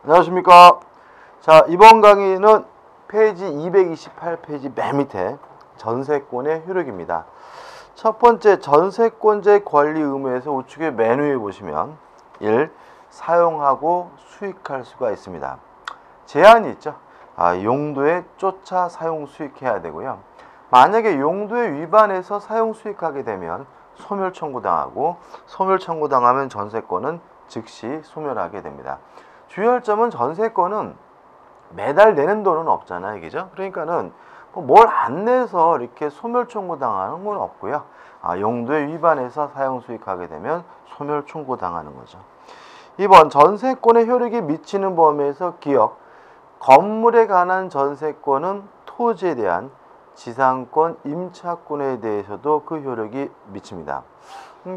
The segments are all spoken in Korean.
안녕하십니까. 자, 이번 강의는 페이지 228페이지 맨 밑에 전세권의 효력입니다. 첫 번째, 전세권자의 권리 의무에서 우측의 맨 위에 보시면 1. 사용하고 수익할 수가 있습니다. 제한이 있죠. 용도에 쫓아 사용 수익해야 되고요. 만약에 용도에 위반해서 사용 수익하게 되면 소멸 청구당하고, 소멸 청구당하면 전세권은 즉시 소멸하게 됩니다. 주의할 점은 전세권은 매달 내는 돈은 없잖아요, 그죠? 그러니까는 뭘 안 내서 이렇게 소멸 청구당하는 건 없고요. 용도에 위반해서 사용 수익하게 되면 소멸 청구당하는 거죠. 2번, 전세권의 효력이 미치는 범위에서 기억, 건물에 관한 전세권은 토지에 대한 지상권, 임차권에 대해서도 그 효력이 미칩니다.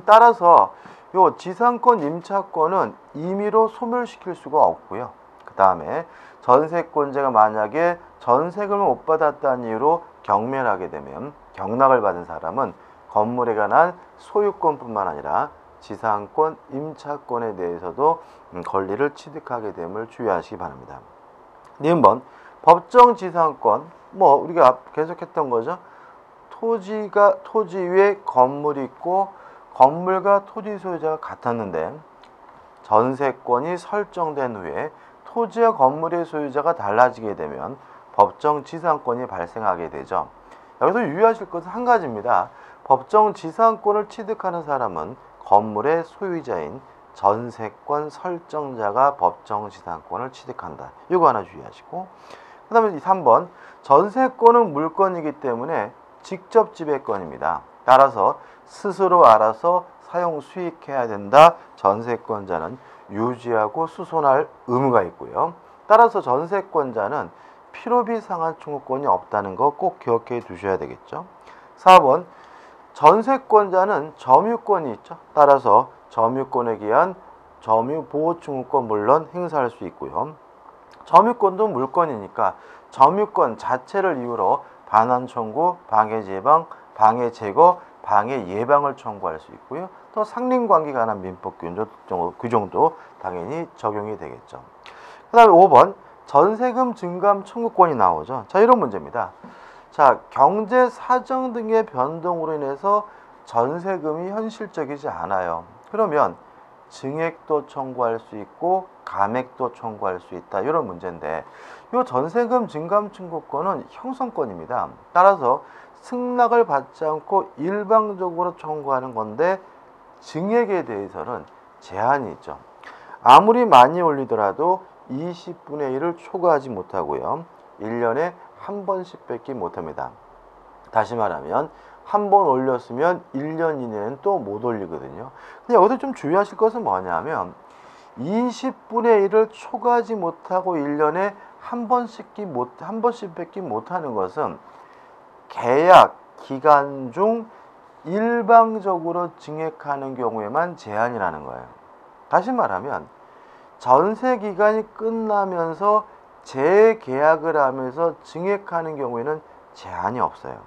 따라서 요 지상권, 임차권은 임의로 소멸시킬 수가 없고요. 그 다음에 전세권자가 만약에 전세금을 못 받았다는 이유로 경멸하게 되면, 경락을 받은 사람은 건물에 관한 소유권뿐만 아니라 지상권, 임차권에 대해서도 권리를 취득하게 됨을 주의하시기 바랍니다. 2번, 법정 지상권, 우리가 계속했던 거죠. 토지 위에 건물이 있고 건물과 토지 소유자가 같았는데 전세권이 설정된 후에 토지와 건물의 소유자가 달라지게 되면 법정 지상권이 발생하게 되죠. 여기서 유의하실 것은 한 가지입니다. 법정 지상권을 취득하는 사람은 건물의 소유자인 전세권 설정자가 법정 지상권을 취득한다. 이거 하나 주의하시고, 그 다음에 3번, 전세권은 물건이기 때문에 직접 지배권입니다. 따라서 스스로 알아서 사용 수익해야 된다. 전세권자는 유지하고 수선할 의무가 있고요. 따라서 전세권자는 필요비 상한 청구권이 없다는 거 꼭 기억해 두셔야 되겠죠. 4번, 전세권자는 점유권이 있죠. 따라서 점유권에 기한 점유 보호 청구권 물론 행사할 수 있고요. 점유권도 물건이니까 점유권 자체를 이유로 반환 청구, 방해 제방, 방해 제거, 방해 예방을 청구할 수 있고요. 또 상린관계에 관한 민법 규정도 당연히 적용이 되겠죠. 그 다음에 5번, 전세금 증감 청구권이 나오죠. 자, 이런 문제입니다. 자, 경제 사정 등의 변동으로 인해서 전세금이 현실적이지 않아요. 그러면 증액도 청구할 수 있고 감액도 청구할 수 있다. 이런 문제인데, 이 전세금 증감 청구권은 형성권입니다. 따라서 승낙을 받지 않고 일방적으로 청구하는 건데 증액에 대해서는 제한이 있죠. 아무리 많이 올리더라도 20분의 1을 초과하지 못하고요. 1년에 한 번씩 뺏기 못합니다. 다시 말하면 한 번 올렸으면 1년 이내는 또 못 올리거든요. 근데 여기서 좀 주의하실 것은 뭐냐면 20분의 1을 초과하지 못하고 1년에 한 번씩 뺏기 못하는 것은 계약 기간 중 일방적으로 증액하는 경우에만 제한이라는 거예요. 다시 말하면 전세 기간이 끝나면서 재계약을 하면서 증액하는 경우에는 제한이 없어요.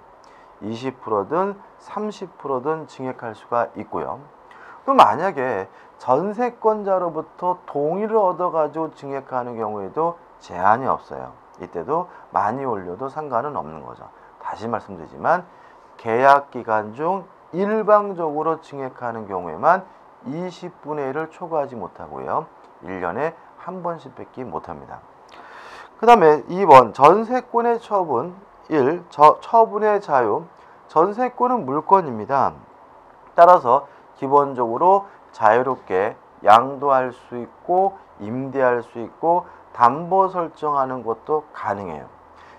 20%든 30%든 증액할 수가 있고요. 또 만약에 전세권자로부터 동의를 얻어가지고 증액하는 경우에도 제한이 없어요. 이때도 많이 올려도 상관은 없는 거죠. 다시 말씀드리지만 계약 기간 중 일방적으로 증액하는 경우에만 20분의 1을 초과하지 못하고요. 1년에 한 번씩 뺏기 못합니다. 그 다음에 2번, 전세권의 처분. 1. 처분의 자유. 전세권은 물건입니다. 따라서 기본적으로 자유롭게 양도할 수 있고 임대할 수 있고 담보 설정하는 것도 가능해요.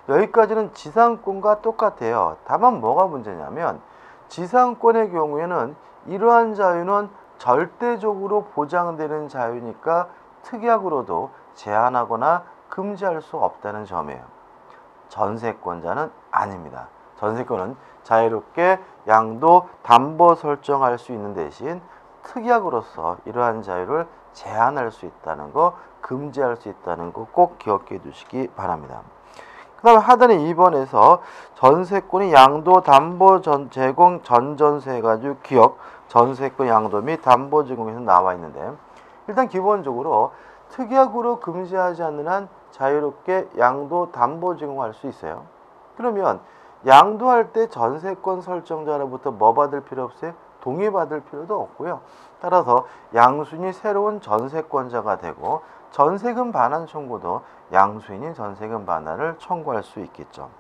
여기까지는 지상권과 똑같아요. 다만 뭐가 문제냐면 지상권의 경우에는 이러한 자유는 절대적으로 보장되는 자유니까 특약으로도 제한하거나 금지할 수 없다는 점이에요. 전세권자는 아닙니다. 전세권은 자유롭게 양도 담보 설정할 수 있는 대신 특약으로서 이러한 자유를 제한할 수 있다는 거, 금지할 수 있다는 거 꼭 기억해 두시기 바랍니다. 그 다음에 하단에 2번에서 전세권이 양도, 담보, 제공, 전전세 해가지고 기억, 전세권 양도 및 담보 제공에서 나와 있는데, 일단 기본적으로 특약으로 금지하지 않는 한 자유롭게 양도 담보 제공할 수 있어요. 그러면 양도할 때 전세권 설정자로부터 뭐 받을 필요 없어요? 동의받을 필요도 없고요. 따라서 양수인이 새로운 전세권자가 되고 전세금 반환 청구도 양수인이 전세금 반환을 청구할 수 있겠죠.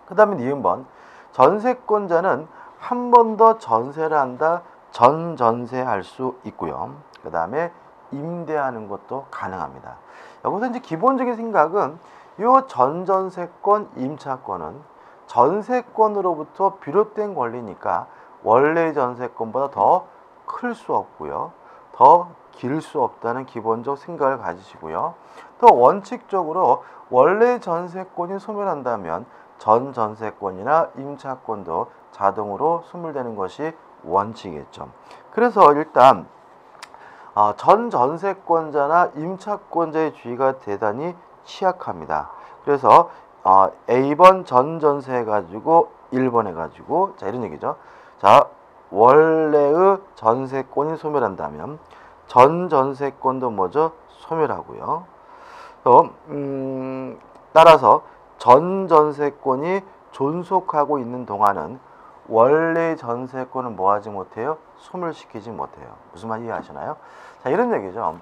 그 다음에 니은번 전세권자는 한 번 더 전세를 한다 전전세할 수 있고요. 그 다음에 임대하는 것도 가능합니다. 여기서 이제 기본적인 생각은 이 전전세권, 임차권은 전세권으로부터 비롯된 권리니까 원래 전세권보다 더 클 수 없고요. 더 길 수 없다는 기본적 생각을 가지시고요. 또 원칙적으로 원래 전세권이 소멸한다면 전전세권이나 임차권도 자동으로 소멸되는 것이 원칙이겠죠. 그래서 일단 전전세권자나 임차권자의 주의가 대단히 취약합니다. 그래서 A번 전전세 해가지고 1번 해가지고 자 이런 얘기죠. 자 원래의 전세권이 소멸한다면 전전세권도 뭐죠? 소멸하고요. 또 따라서 전전세권이 존속하고 있는 동안은 원래 전세권은 뭐하지 못해요? 소멸시키지 못해요. 무슨 말 이해하시나요? 자 이런 얘기죠.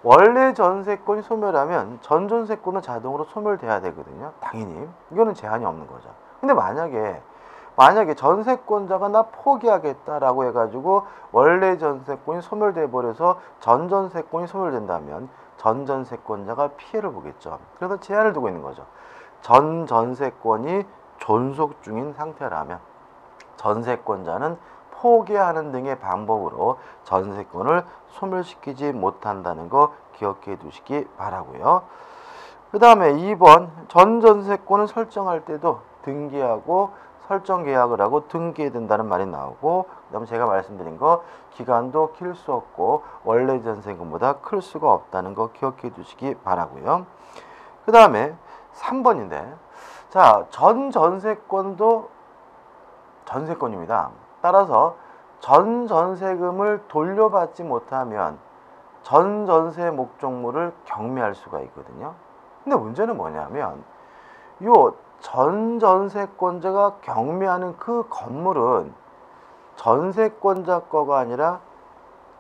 원래 전세권이 소멸하면 전전세권은 자동으로 소멸돼야 되거든요. 당연히 이거는 제한이 없는 거죠. 근데 만약에 전세권자가 나 포기하겠다라고 해가지고 원래 전세권이 소멸돼 버려서 전전세권이 소멸된다면 전전세권자가 피해를 보겠죠. 그래서 제한을 두고 있는 거죠. 전전세권이 존속 중인 상태라면 전세권자는 포기하는 등의 방법으로 전세권을 소멸시키지 못한다는 거 기억해 두시기 바라고요. 그 다음에 2번 전전세권을 설정할 때도 등기하고 설정 계약을 하고 등기해야 된다는 말이 나오고 그 다음에 제가 말씀드린 거 기간도 길 수 없고 원래 전세금보다 클 수가 없다는 거 기억해 두시기 바라고요. 그 다음에 3번인데 자 전전세권도 전세권입니다. 따라서 전전세금을 돌려받지 못하면 전전세 목적물을 경매할 수가 있거든요. 근데 문제는 뭐냐면 요 전전세권자가 경매하는 그 건물은 전세권자 거가 아니라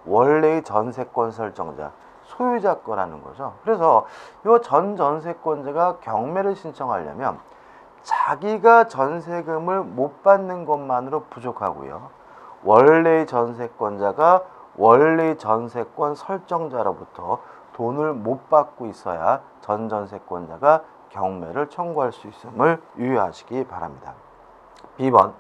원래의 전세권 설정자 소유자 거라는 거죠. 그래서 요 전전세권자가 경매를 신청하려면 자기가 전세금을 못 받는 것만으로 부족하고요. 원래 전세권자가 원래 전세권 설정자로부터 돈을 못 받고 있어야 전전세권자가 경매를 청구할 수 있음을 유의하시기 바랍니다. B번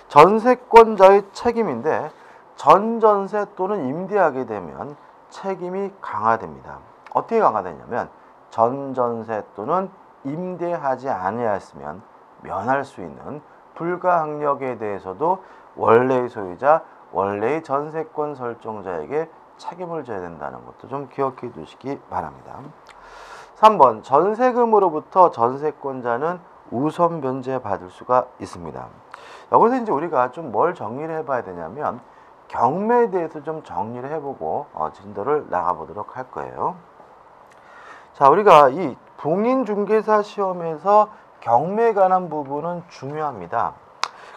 전세권자의 책임인데 전전세 또는 임대하게 되면 책임이 강화됩니다. 어떻게 강화되냐면 전전세 또는 임대하지 아니하였으면 면할 수 있는 불가항력에 대해서도 원래의 소유자, 원래의 전세권 설정자에게 책임을 져야 된다는 것도 좀 기억해 두시기 바랍니다. 3번 전세금으로부터 전세권자는 우선 변제 받을 수가 있습니다. 여기서 이제 우리가 좀 뭘 정리를 해봐야 되냐면 경매에 대해서 좀 정리를 해보고 진도를 나가보도록 할 거예요. 자, 우리가 이 공인중개사 시험에서 경매에 관한 부분은 중요합니다.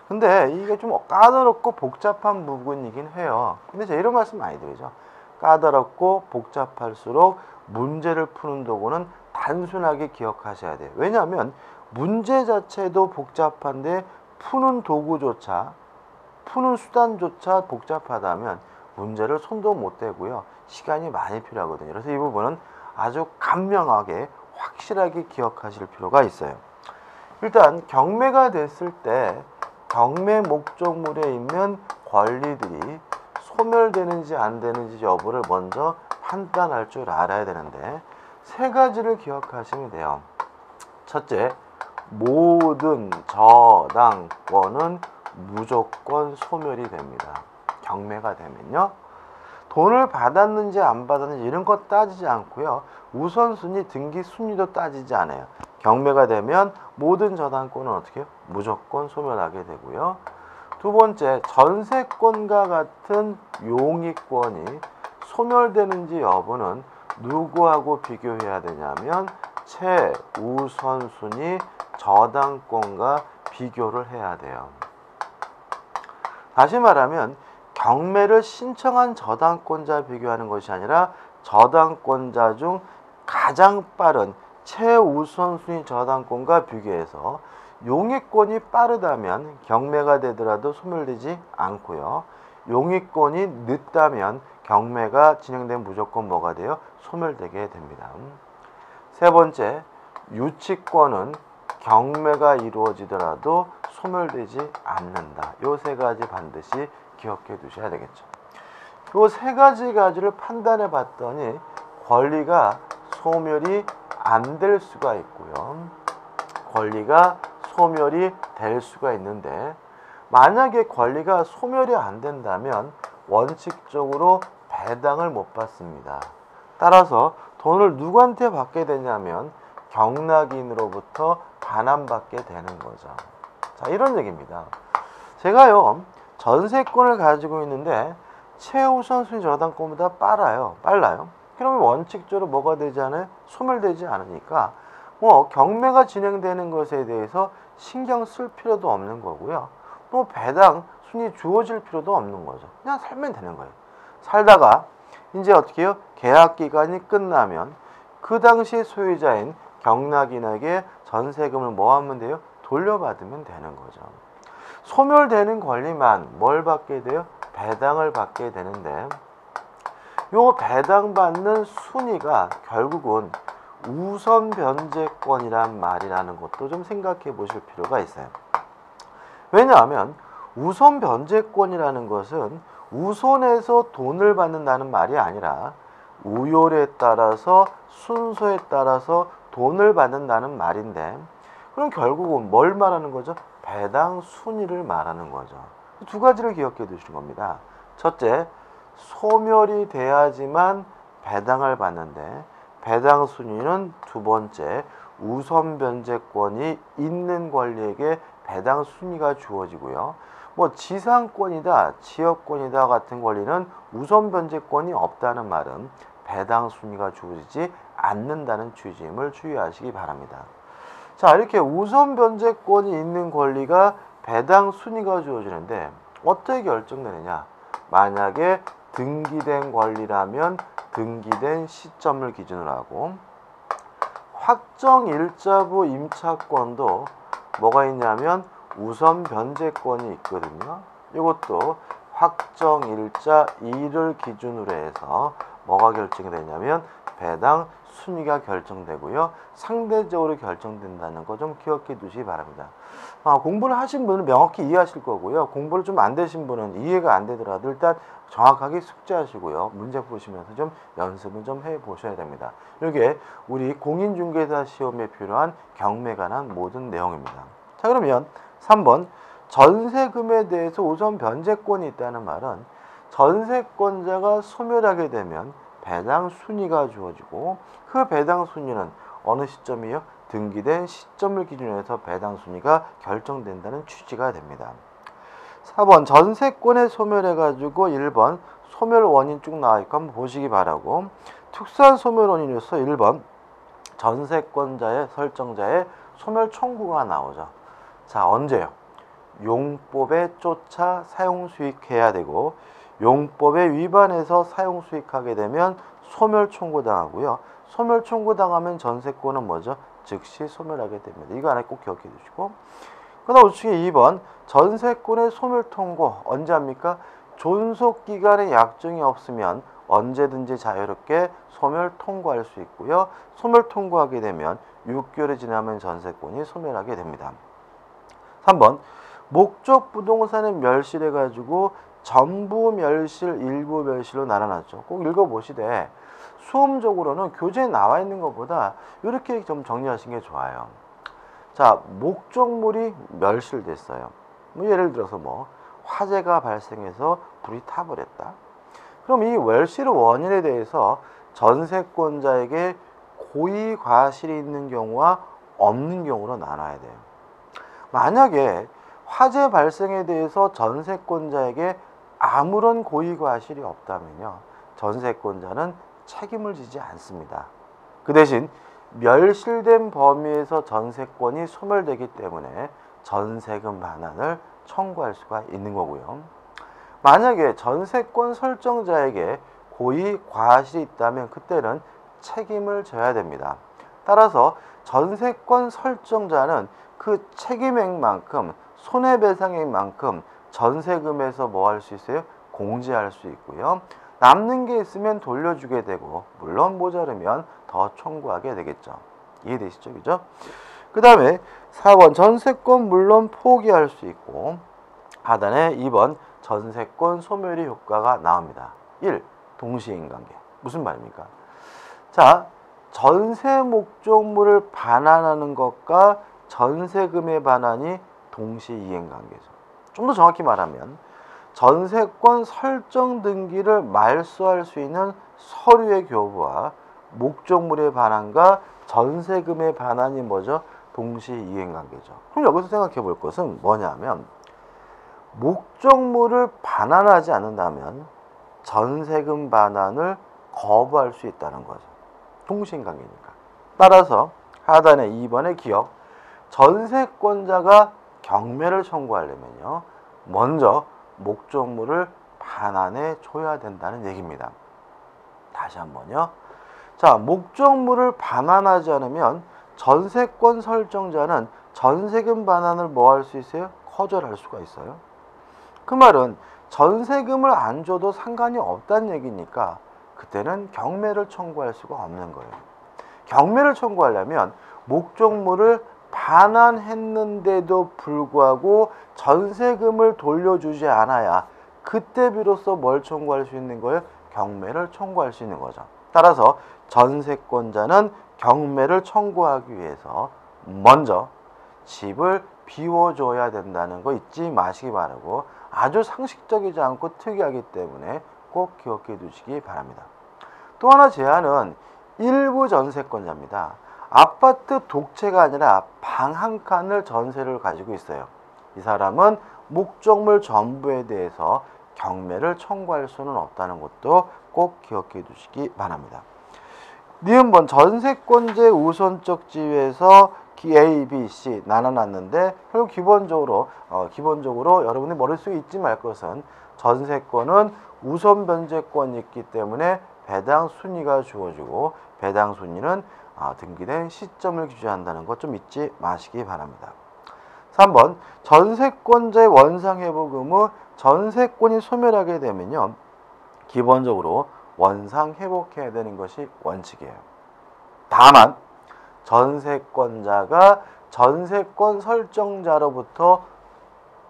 근데 이게 좀 까다롭고 복잡한 부분이긴 해요. 근데 제가 이런 말씀 많이 드리죠. 까다롭고 복잡할수록 문제를 푸는 도구는 단순하게 기억하셔야 돼요. 왜냐하면 문제 자체도 복잡한데 푸는 도구조차, 푸는 수단조차 복잡하다면 문제를 손도 못 대고요. 시간이 많이 필요하거든요. 그래서 이 부분은 아주 간명하게 확실하게 기억하실 필요가 있어요. 일단 경매가 됐을 때 경매 목적물에 있는 권리들이 소멸되는지 안 되는지 여부를 먼저 판단할 줄 알아야 되는데 세 가지를 기억하시면 돼요. 첫째, 모든 저당권은 무조건 소멸이 됩니다. 경매가 되면요. 돈을 받았는지 안 받았는지 이런 거 따지지 않고요. 우선순위, 등기 순위도 따지지 않아요. 경매가 되면 모든 저당권은 어떻게 해요? 무조건 소멸하게 되고요. 두 번째, 전세권과 같은 용익권이 소멸되는지 여부는 누구하고 비교해야 되냐면 최우선순위 저당권과 비교를 해야 돼요. 다시 말하면 경매를 신청한 저당권자 비교하는 것이 아니라 저당권자 중 가장 빠른 최우선순위 저당권과 비교해서 용의권이 빠르다면 경매가 되더라도 소멸되지 않고요. 용의권이 늦다면 경매가 진행되면 무조건 뭐가 돼요? 소멸되게 됩니다. 세 번째, 유치권은 경매가 이루어지더라도 소멸되지 않는다. 요 세 가지 반드시 기억해 두셔야 되겠죠. 요 세 가지를 판단해 봤더니 권리가 소멸이 안 될 수가 있고요. 권리가 소멸이 될 수가 있는데 만약에 권리가 소멸이 안 된다면 원칙적으로 배당을 못 받습니다. 따라서 돈을 누구한테 받게 되냐면 경락인으로부터 반환받게 되는 거죠. 자, 이런 얘기입니다. 제가요 전세권을 가지고 있는데 최우선순위 저당권보다 빨라요. 그러면 원칙적으로 뭐가 되지 않아요? 소멸되지 않으니까 뭐 경매가 진행되는 것에 대해서 신경 쓸 필요도 없는 거고요. 또 배당 순위 주어질 필요도 없는 거죠. 그냥 살면 되는 거예요. 살다가 이제 어떻게 해요? 계약 기간이 끝나면 그 당시 소유자인 경락인에게 전세금을 뭐 하면 돼요? 돌려받으면 되는 거죠. 소멸되는 권리만 뭘 받게 돼요? 배당을 받게 되는데 요 배당받는 순위가 결국은 우선 변제권이란 말이라는 것도 좀 생각해 보실 필요가 있어요. 왜냐하면 우선 변제권이라는 것은 우선에서 돈을 받는다는 말이 아니라 우열에 따라서 순서에 따라서 돈을 받는다는 말인데 그럼 결국은 뭘 말하는 거죠? 배당 순위를 말하는 거죠. 두 가지를 기억해 두시는 겁니다. 첫째, 소멸이 돼야지만 배당을 받는데 배당 순위는 두 번째, 우선 변제권이 있는 권리에게 배당 순위가 주어지고요. 뭐 지상권이다, 지역권이다 같은 권리는 우선 변제권이 없다는 말은 배당 순위가 주어지지 않는다는 취지임을 주의하시기 바랍니다. 자, 이렇게 우선 변제권이 있는 권리가 배당 순위가 주어지는데 어떻게 결정되느냐? 만약에 등기된 권리라면 등기된 시점을 기준으로 하고 확정일자부 임차권도 뭐가 있냐면 우선 변제권이 있거든요. 이것도 확정일자 2를 기준으로 해서 뭐가 결정이 되냐면 배당 순위가 결정되고요. 상대적으로 결정된다는 거 좀 기억해 두시기 바랍니다. 공부를 하신 분은 명확히 이해하실 거고요. 공부를 좀 안 되신 분은 이해가 안 되더라도 일단 정확하게 숙지하시고요. 문제 보시면서 좀 연습을 좀 해보셔야 됩니다. 이게 우리 공인중개사 시험에 필요한 경매에 관한 모든 내용입니다. 자, 그러면 3번 전세금에 대해서 우선 변제권이 있다는 말은 전세권자가 소멸하게 되면 배당 순위가 주어지고 그 배당 순위는 어느 시점이요? 등기된 시점을 기준으로 해서 배당 순위가 결정된다는 취지가 됩니다. 4번 전세권에 소멸해가지고 1번 소멸 원인 쭉 나와있고 한번 보시기 바라고 특수한 소멸 원인으로서 1번 전세권자의 설정자의 소멸 청구가 나오죠. 자, 언제요? 용법에 쫓아 사용 수익해야 되고 용법에 위반해서 사용 수익하게 되면 소멸 청구당하고요. 소멸 청구당하면 전세권은 뭐죠? 즉시 소멸하게 됩니다. 이거 하나 꼭 기억해 두시고 그 다음 우측에 2번 전세권의 소멸 통고 언제 합니까? 존속기간의 약정이 없으면 언제든지 자유롭게 소멸 통고할 수 있고요. 소멸 통고하게 되면 6개월이 지나면 전세권이 소멸하게 됩니다. 3번 목적 부동산의 멸실해가지고 전부 멸실, 일부 멸실로 나눠놨죠. 꼭 읽어보시되 수험적으로는 교재에 나와 있는 것보다 이렇게 좀 정리하시는 게 좋아요. 자, 목적물이 멸실됐어요. 예를 들어서 화재가 발생해서 불이 타버렸다. 그럼 이 멸실 원인에 대해서 전세권자에게 고의 과실이 있는 경우와 없는 경우로 나눠야 돼요. 만약에 화재 발생에 대해서 전세권자에게 아무런 고의 과실이 없다면요. 전세권자는 책임을 지지 않습니다. 그 대신 멸실된 범위에서 전세권이 소멸되기 때문에 전세금 반환을 청구할 수가 있는 거고요. 만약에 전세권 설정자에게 고의 과실이 있다면 그때는 책임을 져야 됩니다. 따라서 전세권 설정자는 그 책임액만큼 손해배상액만큼 전세금에서 뭐 할 수 있어요? 공제할 수 있고요. 남는 게 있으면 돌려주게 되고 물론 모자르면 더 청구하게 되겠죠. 이해되시죠? 그죠? 그 다음에 4번 전세권 물론 포기할 수 있고 하단에 2번 전세권 소멸의 효과가 나옵니다. 1. 동시인관계. 무슨 말입니까? 자, 전세 목적물을 반환하는 것과 전세금의 반환이 동시이행관계죠. 좀 더 정확히 말하면 전세권 설정 등기를 말소할 수 있는 서류의 교부와 목적물의 반환과 전세금의 반환이 뭐죠? 동시이행관계죠. 그럼 여기서 생각해 볼 것은 뭐냐면 목적물을 반환하지 않는다면 전세금 반환을 거부할 수 있다는 거죠. 동시인관계니까. 따라서 하단에 2번의 기억, 전세권자가 경매를 청구하려면요 먼저 목적물을 반환해 줘야 된다는 얘기입니다. 다시 한번요. 자, 목적물을 반환하지 않으면 전세권 설정자는 전세금 반환을 뭐 할 수 있어요? 거절할 수가 있어요. 그 말은 전세금을 안 줘도 상관이 없다는 얘기니까 그때는 경매를 청구할 수가 없는 거예요. 경매를 청구하려면 목적물을 반환했는데도 불구하고 전세금을 돌려주지 않아야 그때 비로소 뭘 청구할 수 있는 거예요? 경매를 청구할 수 있는 거죠. 따라서 전세권자는 경매를 청구하기 위해서 먼저 집을 비워줘야 된다는 거 잊지 마시기 바라고 아주 상식적이지 않고 특이하기 때문에 꼭 기억해 두시기 바랍니다. 또 하나 제한은 일부 전세권자입니다. 아파트 독채가 아니라 방 한 칸을 전세를 가지고 있어요. 이 사람은 목적물 전부에 대해서 경매를 청구할 수는 없다는 것도 꼭 기억해 두시기 바랍니다. 니은번 전세권자의 우선적 지위에서 A, B, C 나눠놨는데 결국 기본적으로 여러분이 머릿속에 잊지 말 것은 전세권은 우선 변제권이 있기 때문에 배당 순위가 주어지고 배당 순위는 등기된 시점을 기준한다는 것 좀 잊지 마시기 바랍니다. 3번 전세권자의 원상회복 의무 전세권이 소멸하게 되면요 기본적으로 원상회복해야 되는 것이 원칙이에요. 다만 전세권자가 전세권 설정자로부터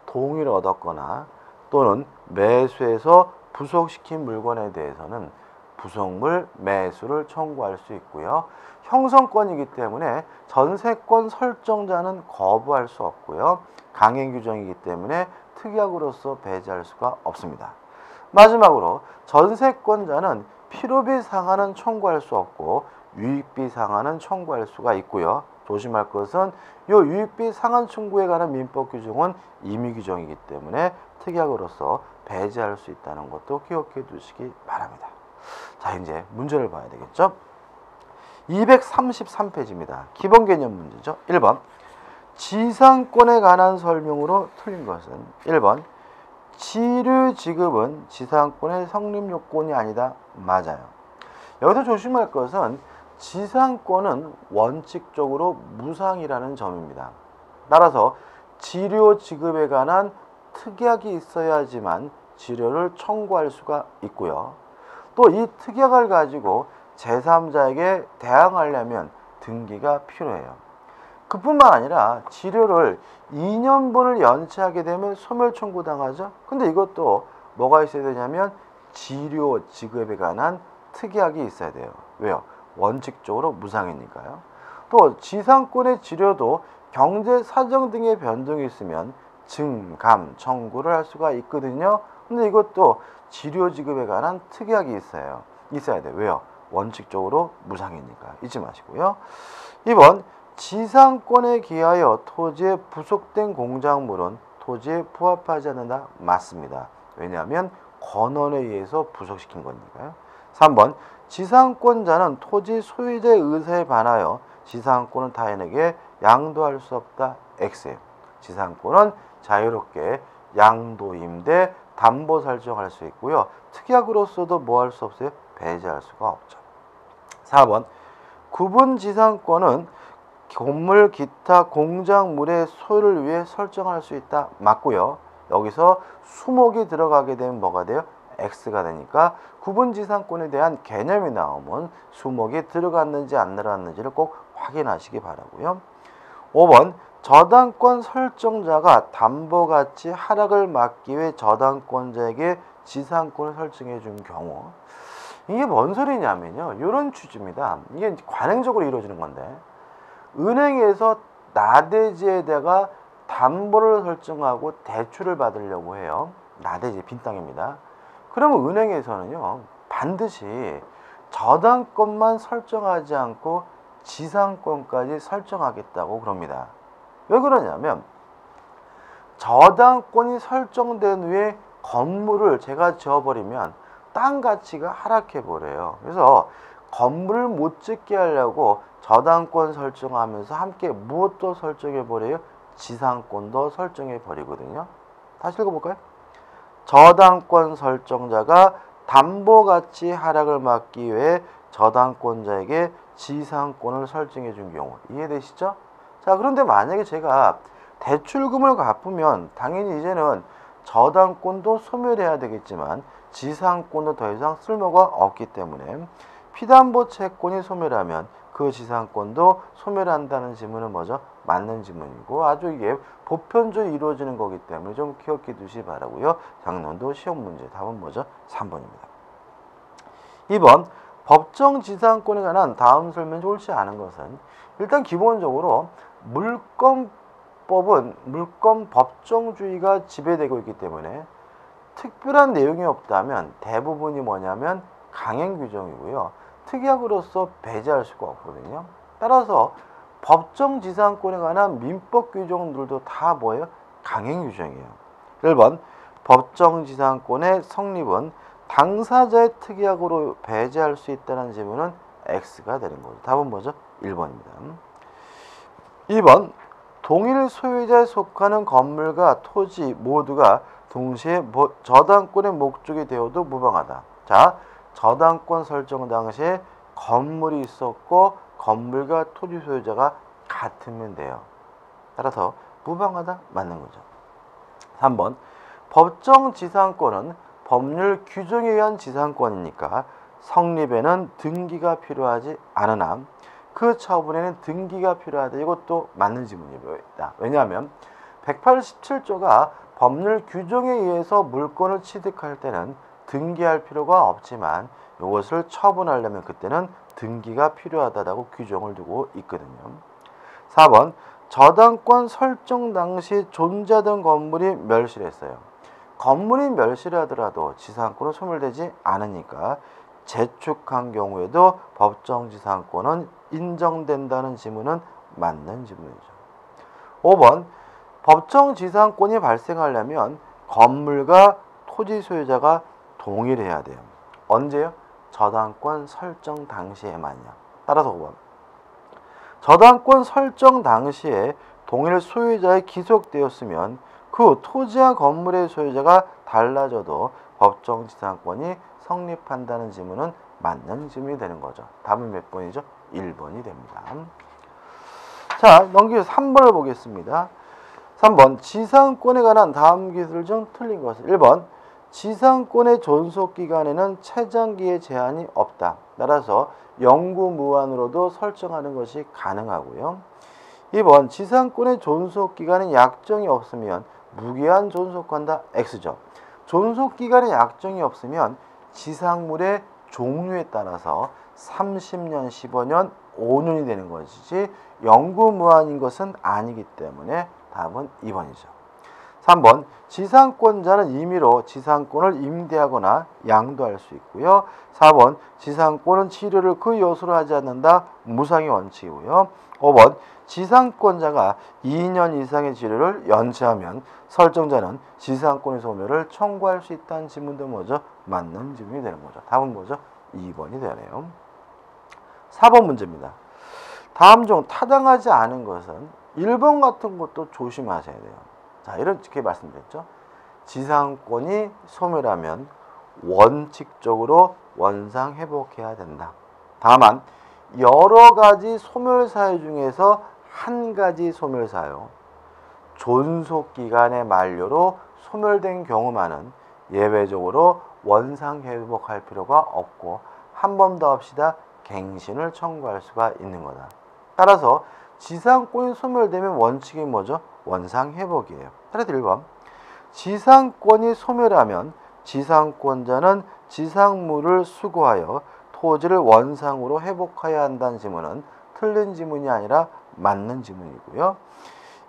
동의를 얻었거나 또는 매수해서 부속시킨 물건에 대해서는 부속물 매수를 청구할 수 있고요. 형성권이기 때문에 전세권 설정자는 거부할 수 없고요. 강행 규정이기 때문에 특약으로서 배제할 수가 없습니다. 마지막으로 전세권자는 필요비 상한은 청구할 수 없고 유익비 상한은 청구할 수가 있고요. 조심할 것은 이 유익비 상한 청구에 관한 민법 규정은 임의 규정이기 때문에 특약으로서 배제할 수 있다는 것도 기억해 두시기 바랍니다. 자, 이제 문제를 봐야 되겠죠? 233페이지입니다. 기본 개념 문제죠. 1번 지상권에 관한 설명으로 틀린 것은 1번 지류 지급은 지상권의 성립 요건이 아니다. 맞아요. 여기서 조심할 것은 지상권은 원칙적으로 무상이라는 점입니다. 따라서 지료 지급에 관한 특약이 있어야지만 지료를 청구할 수가 있고요. 또 이 특약을 가지고 제3자에게 대항하려면 등기가 필요해요. 그뿐만 아니라 지료를 2년분을 연체하게 되면 소멸 청구당하죠. 근데 이것도 뭐가 있어야 되냐면 지료 지급에 관한 특약이 있어야 돼요. 왜요? 원칙적으로 무상이니까요. 또 지상권의 지료도 경제 사정 등의 변동이 있으면 증감 청구를 할 수가 있거든요. 근데 이것도 지료 지급에 관한 특약이 있어야 돼요. 왜요? 원칙적으로 무상이니까 잊지 마시고요. 2번 지상권에 기하여 토지에 부속된 공작물은 토지에 부합하지 않는다. 맞습니다. 왜냐하면 권원에 의해서 부속시킨 거니까요. 3번 지상권자는 토지 소유자의 의사에 반하여 지상권을 타인에게 양도할 수 없다. X예요. 지상권은 자유롭게 양도, 임대, 담보 설정할 수 있고요. 특약으로서도 뭐 할 수 없어요? 배제할 수가 없죠. 4번 구분 지상권은 건물, 기타, 공작물의 소유를 위해 설정할 수 있다. 맞고요. 여기서 수목이 들어가게 되면 뭐가 돼요? X가 되니까 구분지상권에 대한 개념이 나오면 수목이 들어갔는지 안 들어갔는지를 꼭 확인하시기 바라고요. 5번 저당권 설정자가 담보가치 하락을 막기 위해 저당권자에게 지상권을 설정해 준 경우, 이게 뭔 소리냐면요, 이런 취지입니다. 이게 관행적으로 이루어지는 건데, 은행에서 나대지에다가 담보를 설정하고 대출을 받으려고 해요. 나대지 빈 땅입니다. 그러면 은행에서는요, 반드시 저당권만 설정하지 않고 지상권까지 설정하겠다고 그럽니다. 왜 그러냐면 저당권이 설정된 후에 건물을 제가 지어버리면 땅 가치가 하락해 버려요. 그래서 건물을 못 짓게 하려고 저당권 설정하면서 함께 무엇도 설정해 버려요? 지상권도 설정해 버리거든요. 다시 읽어볼까요? 저당권 설정자가 담보가치 하락을 막기 위해 저당권자에게 지상권을 설정해 준 경우, 이해되시죠? 자, 그런데 만약에 제가 대출금을 갚으면 당연히 이제는 저당권도 소멸해야 되겠지만 지상권도 더 이상 쓸모가 없기 때문에 피담보 채권이 소멸하면 그 지상권도 소멸한다는 지문은 뭐죠? 맞는 지문이고, 아주 이게 보편적으로 이루어지는 거기 때문에 좀 기억해 두시기 바라고요. 작년도 시험 문제 답은 뭐죠? 3번입니다. 2번 법정 지상권에 관한 다음 설명이 옳지 않은 것은, 일단 기본적으로 물권법은 물권 법정주의가 지배되고 있기 때문에 특별한 내용이 없다면 대부분이 뭐냐면 강행 규정이고요. 특약으로서 배제할 수가 없거든요. 따라서 법정 지상권에 관한 민법 규정들도 다 뭐예요? 강행 규정이에요. 1번 법정 지상권의 성립은 당사자의 특약으로 배제할 수 있다는 질문은 X가 되는 거죠. 답은 뭐죠? 1번입니다. 2번 동일 소유자에 속하는 건물과 토지 모두가 동시에 저당권의 목적이 되어도 무방하다. 자, 저당권 설정 당시에 건물이 있었고 건물과 토지 소유자가 같으면 돼요. 따라서 무방하다 맞는 거죠. 3번 법정 지상권은 법률 규정에 의한 지상권이니까 성립에는 등기가 필요하지 않으나 그 처분에는 등기가 필요하다. 이것도 맞는 지문입니다. 왜냐하면 187조가 법률 규정에 의해서 물권을 취득할 때는 등기할 필요가 없지만 이것을 처분하려면 그때는 등기가 필요하다라고 규정을 두고 있거든요. 4번 저당권 설정 당시 존재하던 건물이 멸실했어요. 건물이 멸실하더라도 지상권은 소멸되지 않으니까 재축한 경우에도 법정 지상권은 인정된다는 지문은 맞는 지문이죠. 5번 법정 지상권이 발생하려면 건물과 토지 소유자가 동일해야 돼요. 언제요? 저당권 설정 당시에만요. 따라서 5번 저당권 설정 당시에 동일 소유자에 기속되었으면 그 토지와 건물의 소유자가 달라져도 법정 지상권이 성립한다는 지문은 맞는 지문이 되는 거죠. 답은 몇 번이죠? 1번이 됩니다. 자, 넘겨서 3번을 보겠습니다. 3번 지상권에 관한 다음 기술 중 틀린 것은 1번 지상권의 존속기간에는 최장기의 제한이 없다. 따라서 영구무한으로도 설정하는 것이 가능하고요. 2번 지상권의 존속기간에 약정이 없으면 무기한 존속한다. X죠. 존속기간에 약정이 없으면 지상물의 종류에 따라서 30년, 15년, 5년이 되는 것이지 영구무한인 것은 아니기 때문에 답은 2번이죠. 3번 지상권자는 임의로 지상권을 임대하거나 양도할 수 있고요. 4번 지상권은 치료를 그 요소로 하지 않는다. 무상의 원칙이고요. 5번 지상권자가 2년 이상의 치료를 연체하면 설정자는 지상권의 소멸을 청구할 수 있다는 지문도 뭐죠? 맞는 지문이 되는 거죠. 답은 뭐죠? 2번이 되네요. 4번 문제입니다. 다음 중 타당하지 않은 것은 1번 같은 것도 조심하셔야 돼요. 자, 이렇게 말씀드렸죠. 지상권이 소멸하면 원칙적으로 원상 회복해야 된다. 다만 여러 가지 소멸 사유 중에서 한 가지 소멸 사유, 존속 기간의 만료로 소멸된 경우만은 예외적으로 원상 회복할 필요가 없고 한 번 더 합시다. 갱신을 청구할 수가 있는 거다. 따라서 지상권이 소멸되면 원칙이 뭐죠? 원상 회복이에요. 따라서 1번. 지상권이 소멸하면 지상권자는 지상물을 수거하여 토지를 원상으로 회복해야 한다는 지문은 틀린 지문이 아니라 맞는 지문이고요.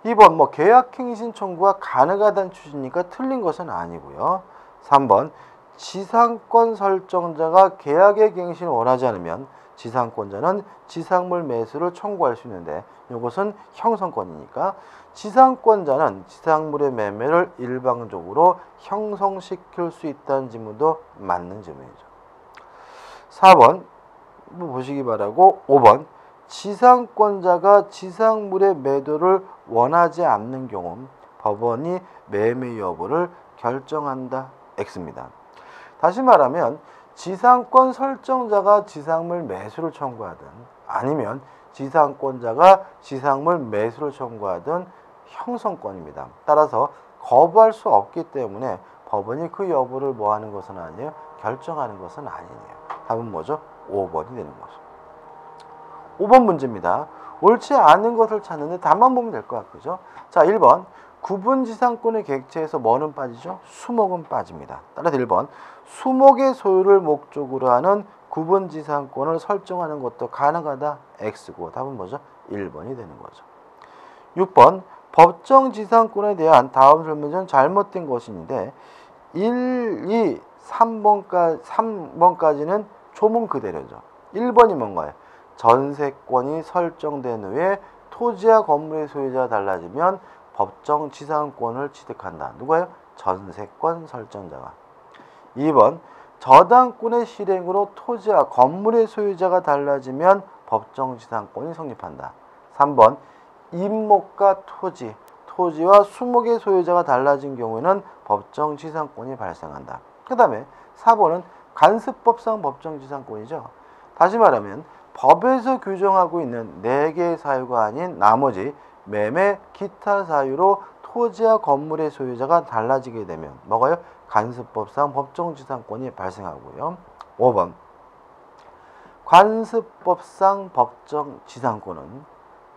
2번 계약갱신 청구가 가능하다는 취지니까 틀린 것은 아니고요. 3번 지상권 설정자가 계약의 갱신을 원하지 않으면 지상권자는 지상물 매수를 청구할 수 있는데 이것은 형성권이니까 지상권자는 지상물의 매매를 일방적으로 형성시킬 수 있다는 지문도 맞는 지문이죠. 4번 보시기 바라고 5번 지상권자가 지상물의 매도를 원하지 않는 경우 법원이 매매 여부를 결정한다. X입니다. 다시 말하면 지상권 설정자가 지상물 매수를 청구하든 아니면 지상권자가 지상물 매수를 청구하든 형성권입니다. 따라서 거부할 수 없기 때문에 법원이 그 여부를 뭐하는 것은 아니에요? 결정하는 것은 아니네요. 답은 뭐죠? 5번이 되는 거죠. 5번 문제입니다. 옳지 않은 것을 찾는데 답만 보면 될 것 같고요. 자, 1번 구분지상권의 객체에서 뭐는 빠지죠? 수목은 빠집니다. 따라서 1번 수목의 소유를 목적으로 하는 구분지상권을 설정하는 것도 가능하다. X고 답은 뭐죠? 1번이 되는 거죠. 6번 법정지상권에 대한 다음 설명은 잘못된 것인데 1, 2, 3번까지는 조문 그대로죠. 1번이 뭔가요? 전세권이 설정된 후에 토지와 건물의 소유자가 달라지면 법정지상권을 취득한다. 누가요? 전세권 설정자가. 2번 저당권의 실행으로 토지와 건물의 소유자가 달라지면 법정지상권이 성립한다. 3번 임목과 토지와 수목의 소유자가 달라진 경우에는 법정지상권이 발생한다. 그 다음에 4번은 간습법상 법정지상권이죠. 다시 말하면 법에서 규정하고 있는 4개의 사유가 아닌 나머지 매매, 기타 사유로 토지와 건물의 소유자가 달라지게 되면 뭐가요? 간습법상 법정지상권이 발생하고요. 5번 관습법상 법정지상권은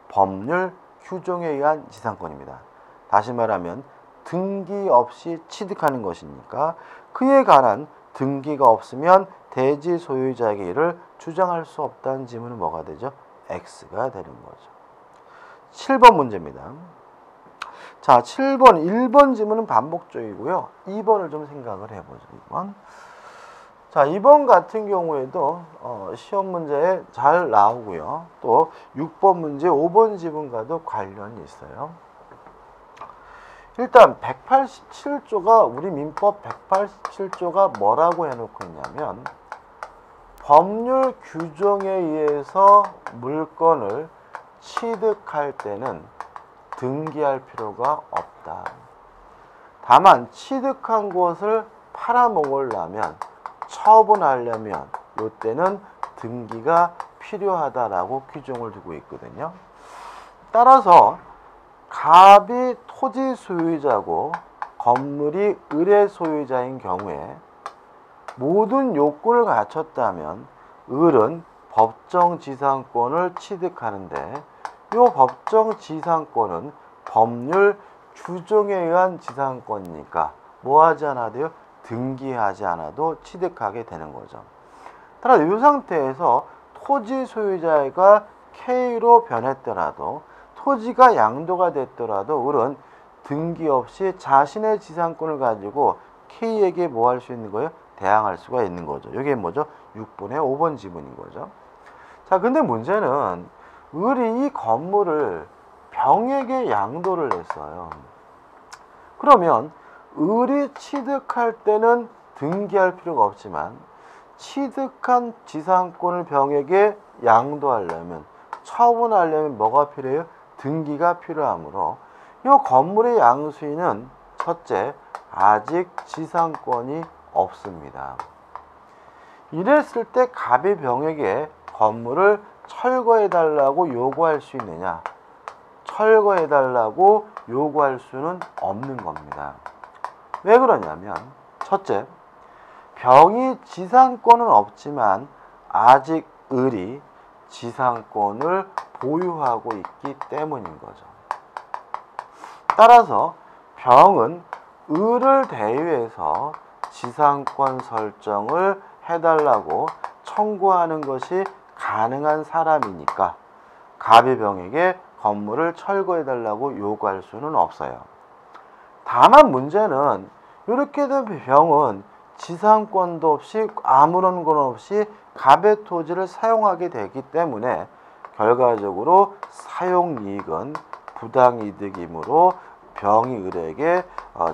법률 규정에 의한 지상권입니다. 다시 말하면 등기 없이 취득하는 것이니까 그에 관한 등기가 없으면 대지 소유자에게 이를 주장할 수 없다는 지문은 뭐가 되죠? X가 되는 거죠. 7번 문제입니다. 자, 7번, 1번 지문은 반복적이고요. 2번을 좀 생각을 해보죠. 2번. 자, 2번 같은 경우에도 시험 문제에 잘 나오고요. 또 6번 문제, 5번 지문과도 관련이 있어요. 일단 187조가 우리 민법 187조가 뭐라고 해놓고 있냐면 법률 규정에 의해서 물건을 취득할 때는 등기할 필요가 없다. 다만 취득한 것을 팔아먹으려면 처분하려면 이때는 등기가 필요하다라고 규정을 두고 있거든요. 따라서 갑이 토지 소유자고 건물이 을의 소유자인 경우에 모든 요건을 갖췄다면 을은 법정지상권을 취득하는데 이 법정지상권은 법률 규정에 의한 지상권이니까 뭐 하지 않아도요? 등기하지 않아도 취득하게 되는 거죠. 따라서 이 상태에서 토지 소유자가 K로 변했더라도 토지가 양도가 됐더라도 을은 등기 없이 자신의 지상권을 가지고 K에게 뭐 할 수 있는 거예요? 대항할 수가 있는 거죠. 이게 뭐죠? 6번의 5번 지문인 거죠. 자, 근데 문제는 을이 이 건물을 병에게 양도를 했어요. 그러면 을이 취득할 때는 등기할 필요가 없지만 취득한 지상권을 병에게 양도하려면, 처분하려면 뭐가 필요해요? 등기가 필요하므로 이 건물의 양수인은 첫째, 아직 지상권이 없습니다. 이랬을 때 갑이 병에게 건물을 철거해달라고 요구할 수 있느냐? 철거해달라고 요구할 수는 없는 겁니다. 왜 그러냐면, 첫째, 병이 지상권은 없지만 아직 을이 지상권을 보유하고 있기 때문인 거죠. 따라서 병은 을을 대유해서 지상권 설정을 해달라고 청구하는 것이 가능한 사람이니까 갑이 병에게 건물을 철거해달라고 요구할 수는 없어요. 다만 문제는 이렇게 된 병은 지상권도 없이 아무런 것 없이 갑의 토지를 사용하게 되기 때문에 결과적으로 사용이익은 부당이득이므로 병이 을에게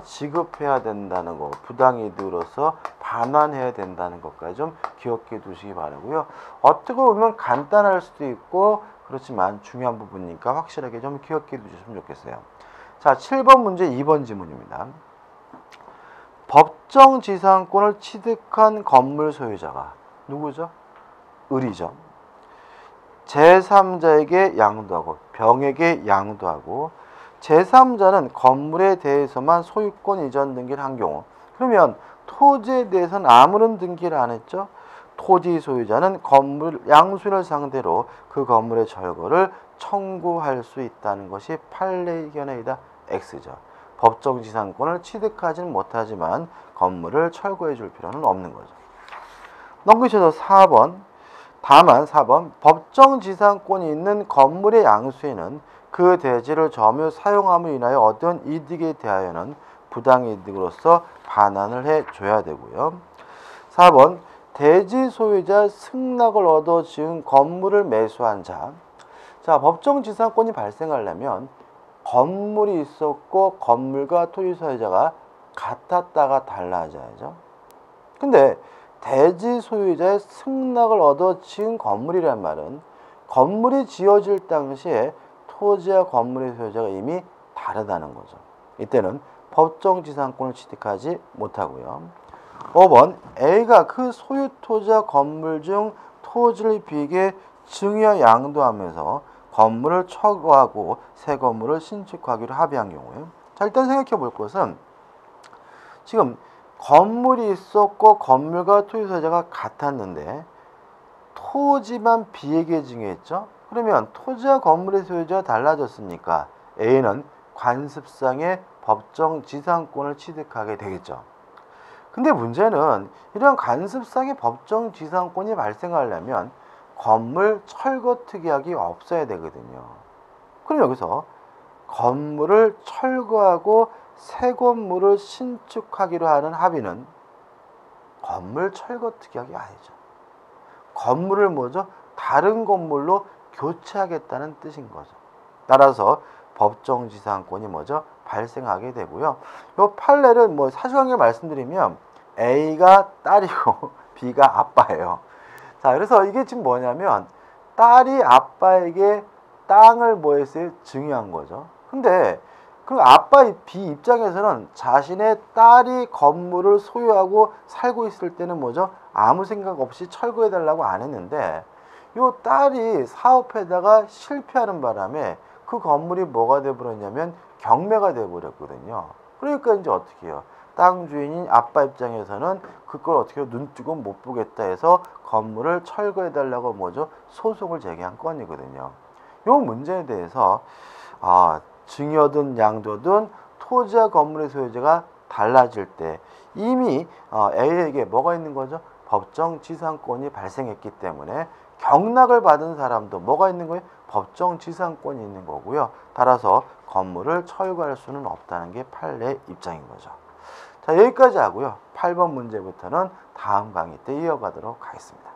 지급해야 된다는 거, 부당이득으로서 반환해야 된다는 것까지 좀 기억해 두시기 바라고요. 어떻게 보면 간단할 수도 있고 그렇지만 중요한 부분이니까 확실하게 좀 기억해 두셨으면 좋겠어요. 자, 7번 문제 2번 지문입니다. 법정 지상권을 취득한 건물 소유자가 누구죠? 을이죠. 제3자에게 양도하고, 병에게 양도하고, 제3자는 건물에 대해서만 소유권 이전 등기를 한 경우, 그러면 토지에 대해서는 아무런 등기를 안 했죠. 토지 소유자는 건물 양수인을 상대로 그 건물의 철거를 청구할 수 있다는 것이 판례의 견해이다. X죠. 법정 지상권을 취득하지는 못하지만 건물을 철거해 줄 필요는 없는 거죠. 넘기셔서 4번. 다만 4번. 법정 지상권이 있는 건물의 양수인은 그 대지를 점유 사용함으로 인하여 얻은 이득에 대하여는 부당이득으로서 반환을 해줘야 되고요. 4번. 대지 소유자 승낙을 얻어 지은 건물을 매수한 자. 자, 법정 지상권이 발생하려면 건물이 있었고 건물과 토지 소유자가 같았다가 달라져야죠. 근데 대지 소유자의 승낙을 얻어 지은 건물이란 말은 건물이 지어질 당시에 토지와 건물의 소유자가 이미 다르다는 거죠. 이때는 법정 지상권을 취득하지 못하고요. 5번. A가 그 소유 토지와 건물 중 토지를 B에게 증여 양도하면서 건물을 철거하고 새 건물을 신축하기로 합의한 경우에, 자, 일단 생각해 볼 것은 지금 건물이 있었고 건물과 토지 소유자가 같았는데 토지만 B에게 증여했죠. 그러면 토지와 건물의 소유자가 달라졌으니까 A는 관습상의 법정 지상권을 취득하게 되겠죠. 근데 문제는 이런 관습상의 법정 지상권이 발생하려면 건물 철거 특약이 없어야 되거든요. 그럼 여기서 건물을 철거하고 새 건물을 신축하기로 하는 합의는 건물 철거 특약이 아니죠. 건물을 뭐죠? 다른 건물로 교체하겠다는 뜻인 거죠. 따라서 법정 지상권이 뭐죠? 발생하게 되고요. 이 판례를 뭐 사실관계 말씀드리면 A가 딸이고 B가 아빠예요. 자, 그래서 이게 지금 뭐냐면 딸이 아빠에게 땅을 뭐 했어요? 증여한 거죠. 근데 그 아빠 B 입장에서는 자신의 딸이 건물을 소유하고 살고 있을 때는 뭐죠? 아무 생각 없이 철거해달라고 안 했는데 요 딸이 사업에다가 실패하는 바람에 그 건물이 뭐가 돼버렸냐면 경매가 돼버렸거든요. 그러니까 이제 어떻게 해요? 땅 주인인 아빠 입장에서는 그걸 어떻게 해요? 눈 뜨고 못 보겠다 해서 건물을 철거해달라고 뭐죠? 소송을 제기한 건이거든요. 요 문제에 대해서 증여든 양도든 토지와 건물의 소유자가 달라질 때 이미 A에게 뭐가 있는 거죠? 법정 지상권이 발생했기 때문에 경락을 받은 사람도 뭐가 있는 거예요? 법정 지상권이 있는 거고요. 따라서 건물을 철거할 수는 없다는 게 판례의 입장인 거죠. 자, 여기까지 하고요. 8번 문제부터는 다음 강의 때 이어가도록 하겠습니다.